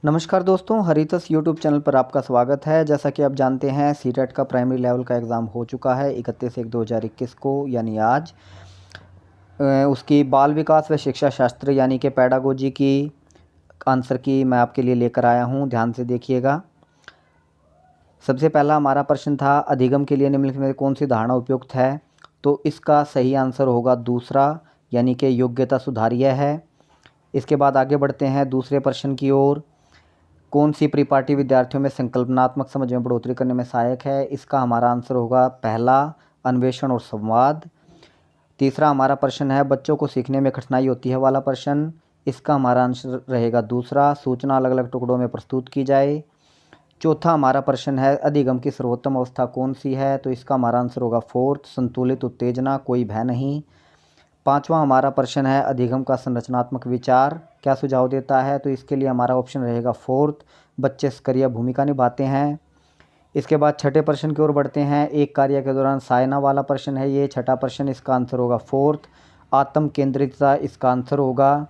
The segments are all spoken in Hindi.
नमस्कार दोस्तों, हरितस यूट्यूब चैनल पर आपका स्वागत है। जैसा कि आप जानते हैं, सीटेट का प्राइमरी लेवल का एग्ज़ाम हो चुका है 31/1/2021 को, यानी आज। उसकी बाल विकास व शिक्षा शास्त्र यानी कि पेडागोजी की आंसर की मैं आपके लिए लेकर आया हूं। ध्यान से देखिएगा। सबसे पहला हमारा प्रश्न था, अधिगम के लिए निम्नलिखित में कौन सी धारणा उपयुक्त है। तो इसका सही आंसर होगा दूसरा, यानी कि योग्यता सुधार्य है। इसके बाद आगे बढ़ते हैं दूसरे प्रश्न की ओर। कौन सी परिपाटी विद्यार्थियों में संकल्पनात्मक समझ में बढ़ोतरी करने में सहायक है। इसका हमारा आंसर होगा पहला, अन्वेषण और संवाद। तीसरा हमारा प्रश्न है, बच्चों को सीखने में कठिनाई होती है वाला प्रश्न। इसका हमारा आंसर रहेगा दूसरा, सूचना अलग अलग टुकड़ों में प्रस्तुत की जाए। चौथा हमारा प्रश्न है, अधिगम की सर्वोत्तम अवस्था कौन सी है। तो इसका हमारा आंसर होगा फोर्थ, संतुलित उत्तेजना, कोई भय नहीं। पांचवा हमारा प्रश्न है, अधिगम का संरचनात्मक विचार क्या सुझाव देता है। तो इसके लिए हमारा ऑप्शन रहेगा फोर्थ, बच्चे सक्रिय भूमिका निभाते हैं। इसके बाद छठे प्रश्न की ओर बढ़ते हैं। एक कार्य के दौरान सायना वाला प्रश्न है ये छठा प्रश्न। इसका आंसर होगा फोर्थ, आत्म केंद्रितता इसका आंसर होगा।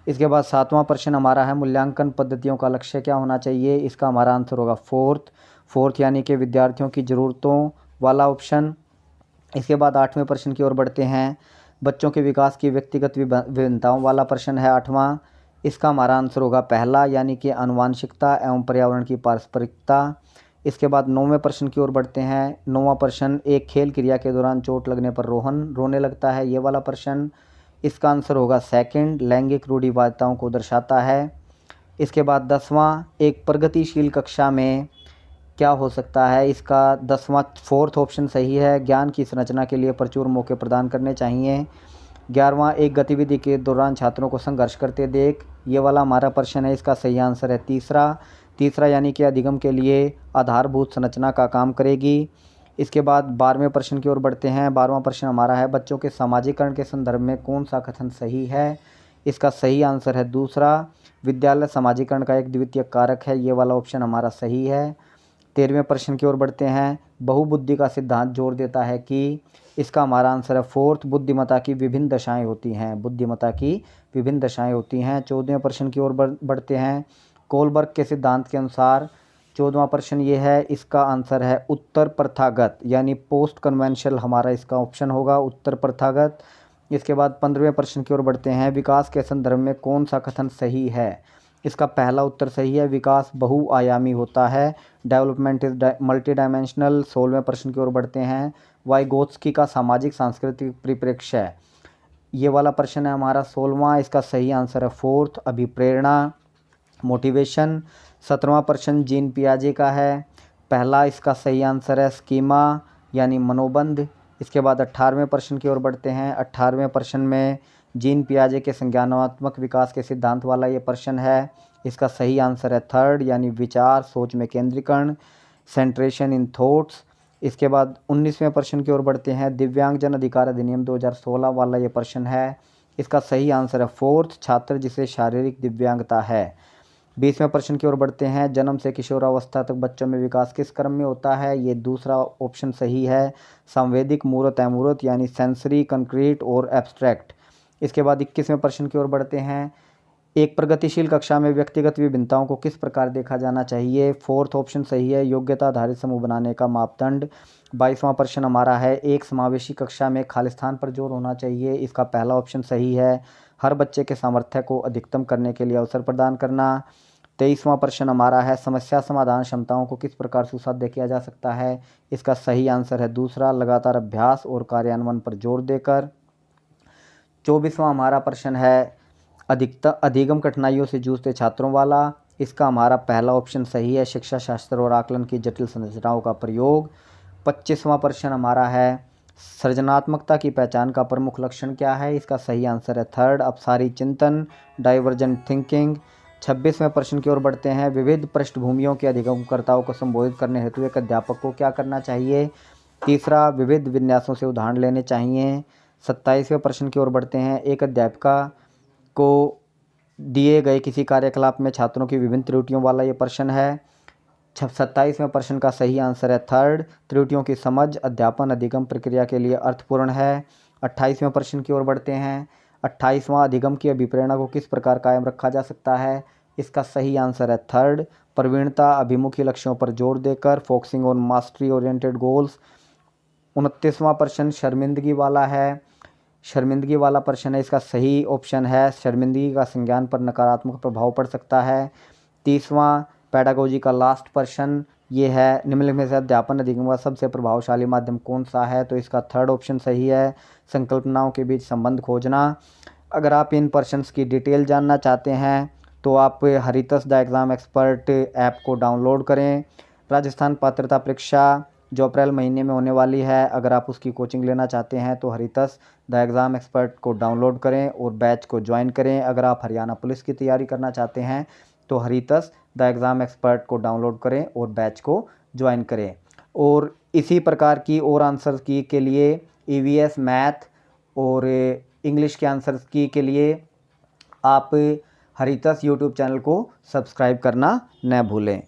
इसके बाद सातवां प्रश्न हमारा है, मूल्यांकन पद्धतियों का लक्ष्य क्या होना चाहिए। इसका हमारा आंसर होगा फोर्थ यानी कि विद्यार्थियों की ज़रूरतों वाला ऑप्शन। इसके बाद आठवें प्रश्न की ओर बढ़ते हैं। बच्चों के विकास की व्यक्तिगत विभिन्नताओं वाला प्रश्न है आठवां। इसका हमारा आंसर होगा पहला, यानी कि आनुवांशिकता एवं पर्यावरण की पारस्परिकता। इसके बाद नौवें प्रश्न की ओर बढ़ते हैं। नौवां प्रश्न, एक खेल क्रिया के दौरान चोट लगने पर रोहन रोने लगता है ये वाला प्रश्न। इसका आंसर होगा सेकंड, लैंगिक रूढ़िवादिताओं को दर्शाता है। इसके बाद 10वां, एक प्रगतिशील कक्षा में क्या हो सकता है। इसका 10वां फोर्थ ऑप्शन सही है, ज्ञान की संरचना के लिए प्रचुर मौके प्रदान करने चाहिए। 11वां, एक गतिविधि के दौरान छात्रों को संघर्ष करते देख ये वाला हमारा प्रश्न है। इसका सही आंसर है तीसरा यानी कि अधिगम के लिए आधारभूत संरचना का काम करेगी। इसके बाद 12वें प्रश्न की ओर बढ़ते हैं। 12वां प्रश्न हमारा है, बच्चों के सामाजिकरण के संदर्भ में कौन सा कथन सही है। इसका सही आंसर है दूसरा, विद्यालय सामाजिकरण का एक द्वितीय कारक है ये वाला ऑप्शन हमारा सही है। 13वें प्रश्न की ओर बढ़ते हैं। बहुबुद्धि का सिद्धांत जोर देता है कि इसका हमारा आंसर है फोर्थ, बुद्धिमत्ता की विभिन्न दशाएं होती हैं। 14वें प्रश्न की ओर बढ़ते हैं। कोलबर्ग के सिद्धांत के अनुसार 14वां प्रश्न ये है, इसका आंसर है उत्तर प्रथागत, यानी पोस्ट कन्वेंशनल हमारा इसका ऑप्शन होगा, उत्तर प्रथागत। इसके बाद 15वें प्रश्न की ओर बढ़ते हैं। विकास के संदर्भ में कौन सा कथन सही है। इसका पहला उत्तर सही है, विकास बहुआयामी होता है, डेवलपमेंट इज मल्टी डायमेंशनल। 16वें प्रश्न की ओर बढ़ते हैं। वाइगोत्स्की का सामाजिक सांस्कृतिक परिप्रेक्ष्य ये वाला प्रश्न है हमारा 16वां। इसका सही आंसर है फोर्थ, अभिप्रेरणा, मोटिवेशन। 17वां प्रश्न जीन पियाजे का है। पहला इसका सही आंसर है स्कीमा, यानी मनोबंध। इसके बाद 18वें प्रश्न की ओर बढ़ते हैं। 18वें प्रश्न में जीन पियाजे के संज्ञानात्मक विकास के सिद्धांत वाला ये प्रश्न है। इसका सही आंसर है थर्ड, यानी विचार सोच में केंद्रीकरण, सेंट्रेशन इन थॉट्स। इसके बाद 19वें प्रश्न की ओर बढ़ते हैं। दिव्यांगजन अधिकार अधिनियम 2016 वाला ये प्रश्न है। इसका सही आंसर है फोर्थ, छात्र जिसे शारीरिक दिव्यांगता है। 20वें प्रश्न की ओर बढ़ते हैं। जन्म से किशोरावस्था तक बच्चों में विकास किस क्रम में होता है। ये दूसरा ऑप्शन सही है, संवेदिक, मूर्त, अमूर्त, यानी सेंसरी, कंक्रीट और एब्स्ट्रैक्ट। इसके बाद 21वें प्रश्न की ओर बढ़ते हैं। एक प्रगतिशील कक्षा में व्यक्तिगत विभिन्नताओं को किस प्रकार देखा जाना चाहिए। फोर्थ ऑप्शन सही है, योग्यता आधारित समूह बनाने का मापदंड। 22वां प्रश्न हमारा है, एक समावेशी कक्षा में खालिस्तान पर जोर होना चाहिए। इसका पहला ऑप्शन सही है, हर बच्चे के सामर्थ्य को अधिकतम करने के लिए अवसर प्रदान करना। 23वां प्रश्न हमारा है, समस्या समाधान क्षमताओं को किस प्रकार सुसाध्य किया जा सकता है। इसका सही आंसर है दूसरा, लगातार अभ्यास और कार्यान्वयन पर जोर देकर। 24वां हमारा प्रश्न है, अधिगम कठिनाइयों से जूझते छात्रों वाला। इसका हमारा पहला ऑप्शन सही है, शिक्षा शास्त्र और आकलन की जटिल संरचनाओं का प्रयोग। 25वां प्रश्न हमारा है, सृजनात्मकता की पहचान का प्रमुख लक्षण क्या है। इसका सही आंसर है थर्ड, अपसारी चिंतन, डाइवर्जेंट थिंकिंग। 26वें प्रश्न की ओर बढ़ते हैं। विविध पृष्ठभूमियों के अधिगमकर्ताओं को संबोधित करने हेतु एक अध्यापक को क्या करना चाहिए। तीसरा, विविध विन्यासों से उदाहरण लेने चाहिए। 27वें प्रश्न की ओर बढ़ते हैं। एक अध्यापिका को दिए गए किसी कार्यकलाप में छात्रों की विभिन्न त्रुटियों वाला ये प्रश्न है। 27वें प्रश्न का सही आंसर है थर्ड, त्रुटियों की समझ अध्यापन अधिगम प्रक्रिया के लिए अर्थपूर्ण है। 28वें प्रश्न की ओर बढ़ते हैं। 28वां, अधिगम की अभिप्रेरणा को किस प्रकार कायम रखा जा सकता है। इसका सही आंसर है थर्ड। प्रवीणता अभिमुखी लक्ष्यों पर जोर देकर, focusing on mastery oriented goals. 29वां प्रश्न शर्मिंदगी वाला है। शर्मिंदगी वाला प्रश्न है, इसका सही ऑप्शन है शर्मिंदगी का संज्ञान पर नकारात्मक प्रभाव पड़ सकता है। 30वां पेडागोजी का लास्ट प्रश्न ये है, निम्नलिखित में से अध्यापन अधिगम का सबसे प्रभावशाली माध्यम कौन सा है? तो इसका थर्ड ऑप्शन सही है, संकल्पनाओं के बीच संबंध खोजना। अगर आप इन प्रश्नों की डिटेल जानना चाहते हैं तो आप हरितस द एग्ज़ाम एक्सपर्ट ऐप को डाउनलोड करें। राजस्थान पात्रता परीक्षा जो अप्रैल महीने में होने वाली है, अगर आप उसकी कोचिंग लेना चाहते हैं तो हरितस द एग्ज़ाम एक्सपर्ट को डाउनलोड करें और बैच को ज्वाइन करें। अगर आप हरियाणा पुलिस की तैयारी करना चाहते हैं तो हरितस द एग्ज़ाम एक्सपर्ट को डाउनलोड करें और बैच को ज्वाइन करें। और इसी प्रकार की और आंसर की के लिए ईवीएस मैथ और इंग्लिश के आंसर्स की के लिए आप हरितस यूट्यूब चैनल को सब्सक्राइब करना न भूलें।